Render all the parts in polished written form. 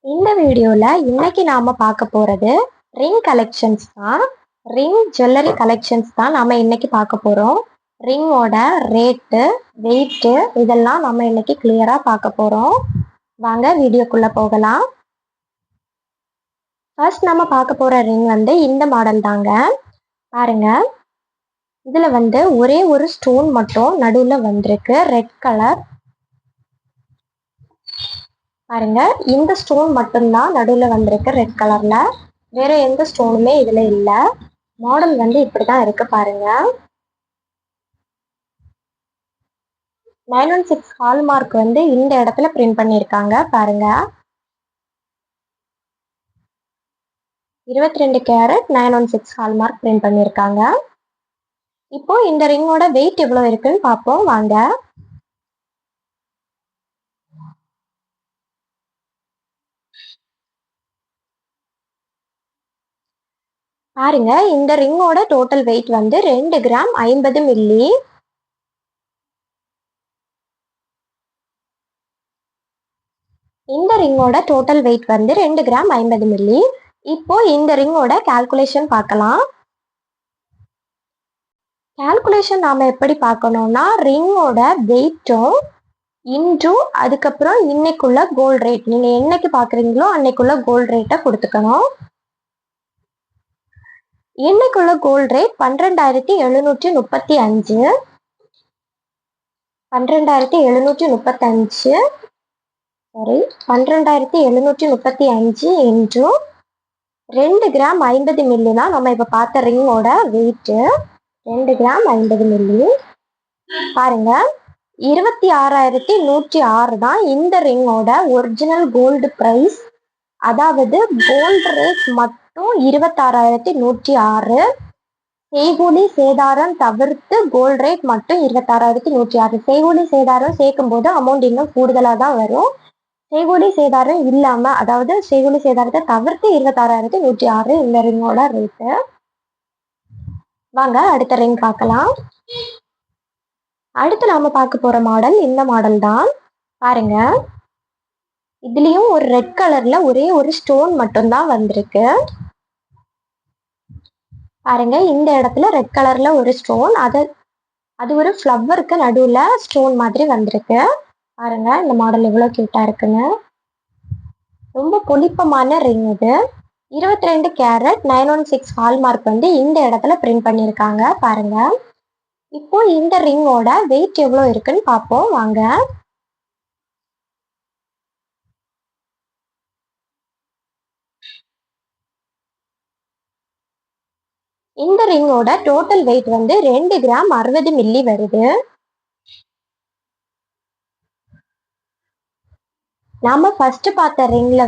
இந்த வீடியோல இன்னைக்கு நாம பார்க்க போறது ரிங் கலெக்ஷன்ஸ் தான். ரிங் ஜுவல்லரி கலெக்ஷன்ஸ் தான் நாம இன்னைக்கு பார்க்க போறோம். ரிங்கோட ரேட்டு, வெயிட் இதெல்லாம் நம்ம இன்னைக்கு கிளியரா பார்க்க போறோம். வாங்க வீடியோக்குள்ள போகலாம். ஃபர்ஸ்ட் நம்ம பார்க்க போற ரிங் இந்த மாடல் தாங்க. பாருங்க, இதுல ஒரே ஒரு ஸ்டோன் மட்டும் நடுவுல வந்திருக்கு, ரெட் கலர். பாருங்க, இந்த ஸ்டோன் மட்டும்தான் நடுவில் வந்திருக்கு ரெட் கலர்ல. வேற எந்த ஸ்டோனுமே இதுல இல்ல. மாடல் இப்படிதான் இருக்கு பாருங்க. 916 ஹால்மார்க் இந்த இடத்துல பிரிண்ட் பண்ணிருக்காங்க பாருங்க. 22 கேரட் 916 ஹால்மார்க் பிரிண்ட் பண்ணிருக்காங்க. இப்போ இந்த ரிங்கோட வெயிட் எவ்வளவு இருக்குன்னு பார்ப்போம் வாங்க. பாருங்க, இந்த ரிங்கோட டோட்டல் வெயிட் 2 கிராம் 50 மில்லி. இந்த ரிங்கோட டோட்டல் வெயிட் 2 கிராம் 50 மில்லி. இப்போ இந்த ரிங்கோட கால்குலேஷன் பார்க்கலாம். கால்குலேஷன் நாம எப்படி பார்க்கணும்னா, ரிங்கோட வெயிட்டும் இன்டு அதுக்கப்புறம் இன்னைக்குள்ள கோல்ட் ரேட், நீங்க என்னைக்கு பாக்குறீங்களோ அன்னைக்குள்ள கோல்ட் ரேட்டை கொடுத்துக்கணும். இன்னைக்குள்ள gold rate 12,735. 12,735 sorry 12,735 into 2 gram 50 milli தான் நம்ம இப்ப பார்த்த ரிங்கோட வெயிட். 2 gram 50 milli. பாருங்க, 26,106 தான் இந்த ரிங்கோட ஒரிஜினல் கோல்டு பிரைஸ். அதாவது கோல்டு ரேட் மட்டும் 26,106. செய்கூலி சேதாரம் தவிர்த்து கோல்டு ரேட் மட்டும் 26,106. செய்கூலி சேதாரம் சேர்க்கும் போது அமௌண்ட் இன்னும் கூடுதலா தான் வரும். செய்கூலி சேதாரம் இல்லாம, அதாவது செய்கூலி சேதாரத்தை தவிர்த்து 26,106 இந்த ரிங்கோட ரேட்டு. வாங்க அடுத்த ரிங் பார்க்கலாம். அடுத்து நாம பார்க்க போற மாடல் இந்த மாடல் தான். பாருங்க, இதுலயும் ஒரு ரெட் கலர்ல ஒரே ஒரு ஸ்டோன் மட்டும் தான் வந்திருக்கு. பாருங்க, இந்த இடத்துல ரெட் கலர்ல ஒரு ஸ்டோன், அது ஒரு ஃப்ளவருக்கு நடுவுல ஸ்டோன் மாதிரி வந்திருக்கு. பாருங்க, இந்த மாடல் எவ்வளவு கியூட்டா இருக்குன்னு. ரொம்ப பொலிப்பமான ரிங் இது. 22 கேரட் 916 ஹால்மார்க் இந்த இடத்துல பிரிண்ட் பண்ணிருக்காங்க பாருங்க. இப்போ இந்த ரிங்கோட வெயிட் எவ்வளவு இருக்குன்னு பார்ப்போம் வாங்க. இந்த ரிங்கோட டோட்டல் வெயிட் 2 கிராம் 60 மில்லி வருது. நாம ஃபர்ஸ்ட் பார்த்த ரிங்ல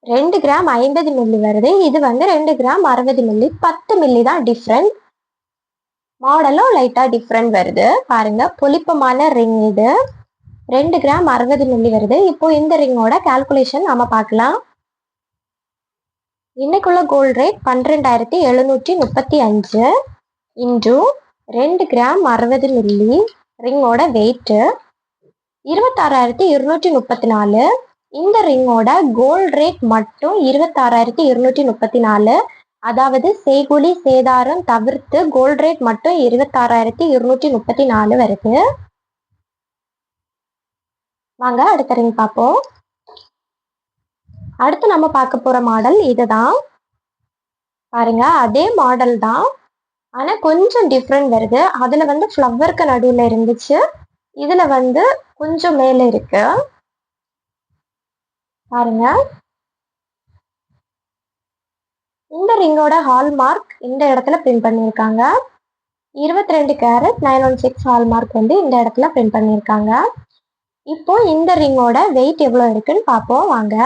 2 கிராம் 50 மில்லி வருது. இது 2 கிராம் 60 மில்லி, 10 மில்லி தான் டிஃப்ரெண்ட். மாடலும் லைட்டா டிஃப்ரெண்ட் வருது. பாருங்க, பொலிப்பமான ரிங் இது. 2 கிராம் 60 மில்லி வருது. இப்போ இந்த ரிங்கோட கால்குலேஷன் நாம பார்க்கலாம். இன்னைக்குள்ள gold rate 12,735 into 2 gram 60 milli. ரிங்கோட வெயிட் 26,234. இந்த ரிங்கோட கோல்ட் ரேட் மட்டும் 26,234. அதாவது செய்கூலி சேதாரம் தவிர்த்து கோல்ட் ரேட் மட்டும் 26,234 வருது. வாங்க அடுத்த ரிங் பார்ப்போம். அடுத்து நம்ம பார்க்க போற மாடல் இதுதான். பாருங்க, அதே மாடல் தான், ஆனா கொஞ்சம் டிஃப்ரெண்ட் வருது. அதுல ஃப்ளவருக்கு நடுவுல இருந்துச்சு, இதுல கொஞ்சம் மேல இருக்கு. பாருங்க, இந்த ரிங்கோட ஹால்மார்க் இந்த இடத்துல பிரிண்ட் பண்ணிருக்காங்க. 22 கேரட் 916 ஹால்மார்க் இந்த இடத்துல பிரிண்ட் பண்ணிருக்காங்க. இப்போ இந்த ரிங்கோட வெயிட் எவ்வளவு இருக்குன்னு பார்ப்போம் வாங்க.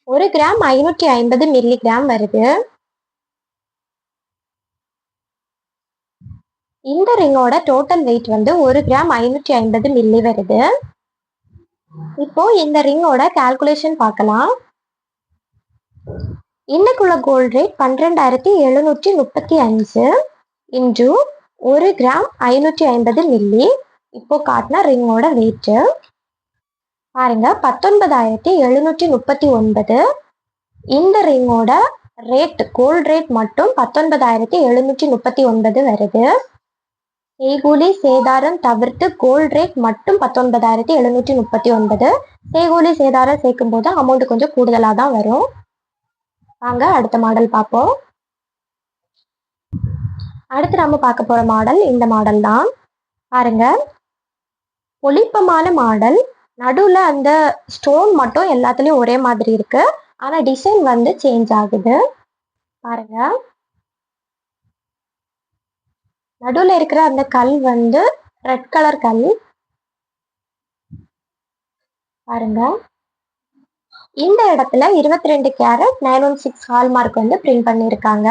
ஒரு கிராம் 550 மில்லி கிராம் வருது. இந்த ரிங்கோட டோட்டல் வெயிட் 1 கிராம் 550 மில்லி வருது. இப்போ இந்த ரிங்கோட கால்குலேஷன் பார்க்கலாம். இன்னைக்குள்ள gold rate 12,735 into 1 gram 550 milli. இப்போ காட்டின ரிங்கோட வெயிட்டு பாருங்க 19,739. இந்த ரிங்கோட ரேட் கோல்ட் ரேட் மட்டும் 19,739 வருது. செய்கூலி சேதாரம் தவிர்த்து கோல்ட் ரேட் மட்டும் 19,739. செய்கூலி சேதாரம் சேர்க்கும் போது அமௌண்ட் கொஞ்சம் கூடுதலாக தான் வரும். வாங்க அடுத்த மாடல் பார்ப்போம். அடுத்து நம்ம பார்க்க போற மாடல் இந்த மாடல் தான். பாருங்க பொலிப்பமான மாடல். நடுவுல அந்த ஸ்டோன் மட்டும் எல்லாத்துலயும் ஒரே மாதிரி இருக்கு. ஆனா டிசைன் வந்து சேஞ்ச் ஆகுது. பாருங்க நடுவுல இருக்கிற அந்த கல் வந்து ரெட் கலர் கல். பாருங்க இந்த இடத்துல 22 கேரட் 916 ஹால்மார்க் வந்து பிரிண்ட் பண்ணியிருக்காங்க.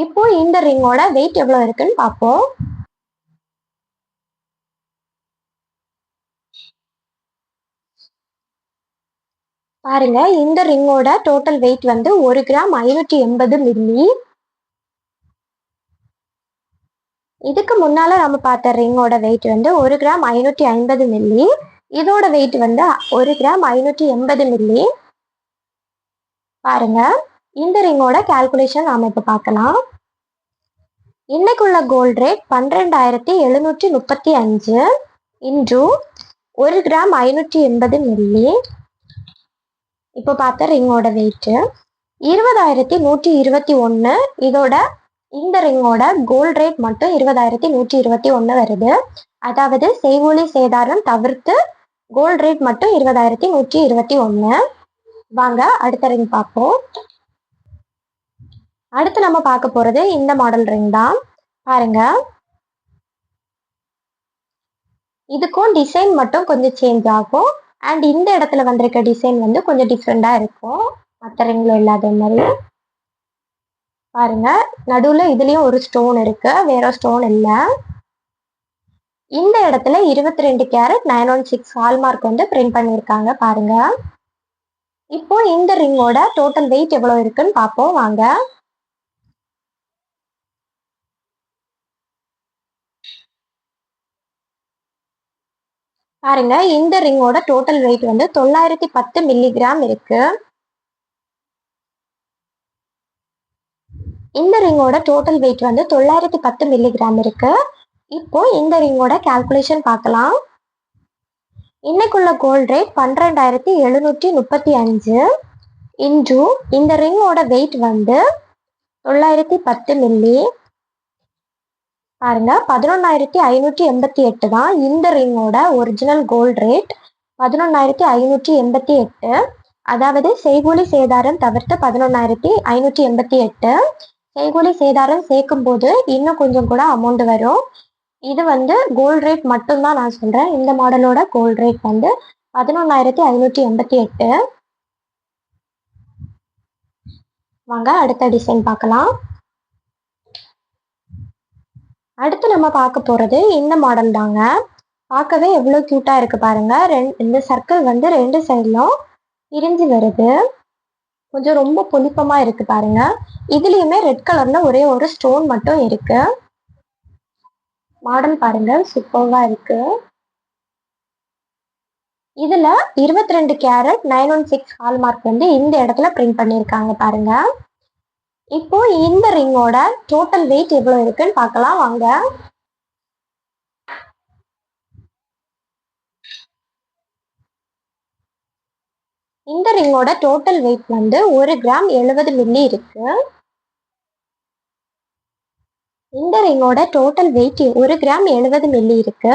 இப்போ இந்த ரிங்கோட வெயிட் எவ்வளவு இருக்குன்னு பார்ப்போம். பாருங்க இந்த ரிங்கோட டோட்டல் வெயிட் வந்து 1 கிராம் 580 மில்லி. இதுக்கு முன்னால நம்ம பார்த்த ரிங்கோட வெயிட் வந்து 1 கிராம் 550 மில்லி. இதோட வெயிட் வந்து 1 கிராம் 580 மில்லி. பாருங்க இந்த ரிங்கோட கால்குலேஷன் நாம இப்ப பார்க்கலாம். இன்னைக்குள்ள gold rate 12,735 into 1 gram 580 milli. இப்போ பார்த்த ரிங்கோட வெயிட் 20,121. இதோட இந்த ரிங்கோட கோல்ட் ரேட் மட்டும் 20,121 வருது. அதாவது செய்கூலி சேதாரம் தவிர்த்து கோல்ட் ரேட் மட்டும் 20,121. வாங்க அடுத்த ரிங் பார்ப்போம். அடுத்து நம்ம பார்க்க போறது இந்த மாடல் ரிங் தான். பாருங்க இதுக்கும் டிசைன் மட்டும் கொஞ்சம் சேஞ்ச் ஆகும். அண்ட் இந்த இடத்துல வந்திருக்க டிசைன் வந்து கொஞ்சம் டிஃப்ரெண்டா இருக்கும் மற்ற ரிங்ல இல்லாத மாதிரி. பாருங்க நடுவுல இதுலயும் ஒரு ஸ்டோன் இருக்கு, வேற ஸ்டோன் இல்ல. இந்த இடத்துல 22 கேரட் 916 ஹால்மார்க் வந்து பிரிண்ட் பண்ணியிருக்காங்க. பாருங்க இப்போ இந்த ரிங்கோட டோட்டல் வெயிட் எவ்வளவு இருக்குன்னு பார்ப்போம் வாங்க. பாருங்க இந்த ரிங்கோட டோட்டல் வெயிட் வந்து 910 மில்லிகிராம் இருக்கு. இந்த ரிங்கோட டோட்டல் வெயிட் வந்து 910 மில்லிகிராம் இருக்கு. இப்போ இந்த ரிங்கோட கால்குலேஷன் பார்க்கலாம். இன்னைக்குள்ள கோல்ட் ரேட் 12,735 இன்டு இந்த ரிங்கோட வெயிட் வந்து 910 மில்லி. பாருங்க 11,588 தான் இந்த ரிங்கோட ஒரிஜினல் கோல்ட் ரேட். 11,588. அதாவது செய்கூலி சேதாரம் தவிர்த்து 11,588. செய்கூலி சேதாரம் சேர்க்கும் போது இன்னும் கொஞ்சம் கூட அமௌண்ட் வரும். இது வந்து கோல்ட் ரேட் மட்டும்தான் நான் சொல்றேன். இந்த மாடலோட கோல்ட் ரேட் வந்து 11,588. வாங்க அடுத்த டிசைன் பார்க்கலாம். அடுத்து நம்ம பார்க்க போறது இந்த மாடல் தாங்க. பார்க்கவே எவ்வளவு கியூட்டா இருக்கு பாருங்க. இந்த சர்க்கிள் வந்து ரெண்டு சைட்லும் பிரிஞ்சு வருது. கொஞ்சம் ரொம்ப பொலிப்பமா இருக்கு பாருங்க. இதுலயுமே ரெட் கலர்ல ஒரே ஒரு ஸ்டோன் மட்டும் இருக்கு. மாடல் பாருங்க சூப்பர்வா இருக்கு. இதுல 22 கேரட் 916 ஹால்மார்க் வந்து இந்த இடத்துல பிரிண்ட் பண்ணியிருக்காங்க பாருங்க. இப்போ இந்த ரிங்கோட டோட்டல் வெயிட் எவ்வளவு இருக்குன்னு பார்க்கலாம் வாங்க. இந்த ரிங்கோட டோட்டல் வெயிட் வந்து 1 கிராம் 70 மில்லி இருக்கு. இந்த ரிங்கோட டோட்டல் வெயிட் 1 கிராம் 70 மில்லி இருக்கு.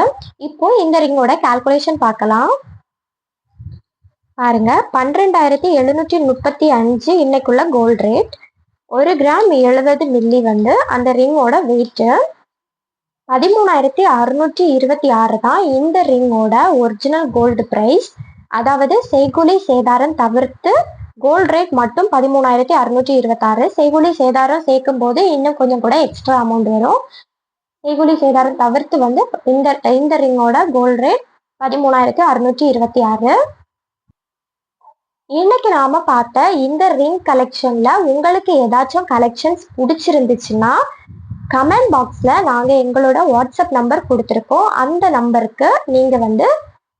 இப்போ இந்த ரிங்கோட கால்குலேஷன் பார்க்கலாம். பாருங்க 12,735 இன்னைக்குள்ள கோல்ட் ரேட். 1 கிராம் 70 மில்லி வந்து அந்த ரிங்கோட வெயிட். 13,626 தான் இந்த ரிங்கோட ஒரிஜினல் கோல்டு பிரைஸ். அதாவது செய்கூலி சேதாரம் தவிர்த்து கோல்ட் ரேட் மட்டும் 13,626. செய்கூலி சேதாரம் சேர்க்கும் போது இன்னும் கொஞ்சம் கூட எக்ஸ்ட்ரா அமௌண்ட் வரும். செய்கூலி சேதாரம் தவிர்த்து வந்து இந்த ரிங்கோட கோல்ட் ரேட் 13,626. இன்னைக்கு நாம பார்த்த இந்த ரிங் கலெக்ஷன்ல உங்களுக்கு ஏதாச்சும் கலெக்ஷன்ஸ் பிடிச்சிருந்துச்சுன்னா கமெண்ட் பாக்ஸில் நாங்கள் எங்களோட வாட்ஸ்அப் நம்பர் கொடுத்துருக்கோம். அந்த நம்பருக்கு நீங்கள் வந்து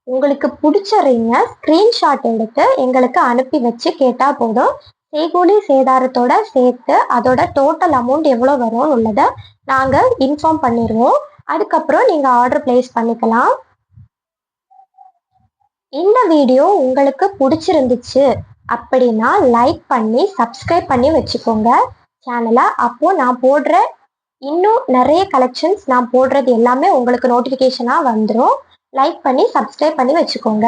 உங்களுக்கு பிடிச்ச ரிங்கை ஸ்க்ரீன்ஷாட் எடுத்து எங்களுக்கு அனுப்பி வச்சு கேட்டால் போதும். செய்கூலி சேதாரத்தோட சேர்த்து அதோட டோட்டல் அமௌண்ட் எவ்வளோ வரும்னு உள்ளதை நாங்கள் இன்ஃபார்ம் பண்ணிடுவோம். அதுக்கப்புறம் நீங்கள் ஆர்டர் பிளேஸ் பண்ணிக்கலாம். இந்த வீடியோ உங்களுக்கு பிடிச்சிருந்துச்சு அப்படின்னா லைக் பண்ணி சப்ஸ்கிரைப் பண்ணி வச்சுக்கோங்க சேனலை. அப்போது நான் போடுற இன்னும் நிறைய கலெக்ஷன்ஸ் நான் போடுறது எல்லாமே உங்களுக்கு நோட்டிஃபிகேஷனாக வந்துடும். லைக் பண்ணி சப்ஸ்கிரைப் பண்ணி வச்சுக்கோங்க.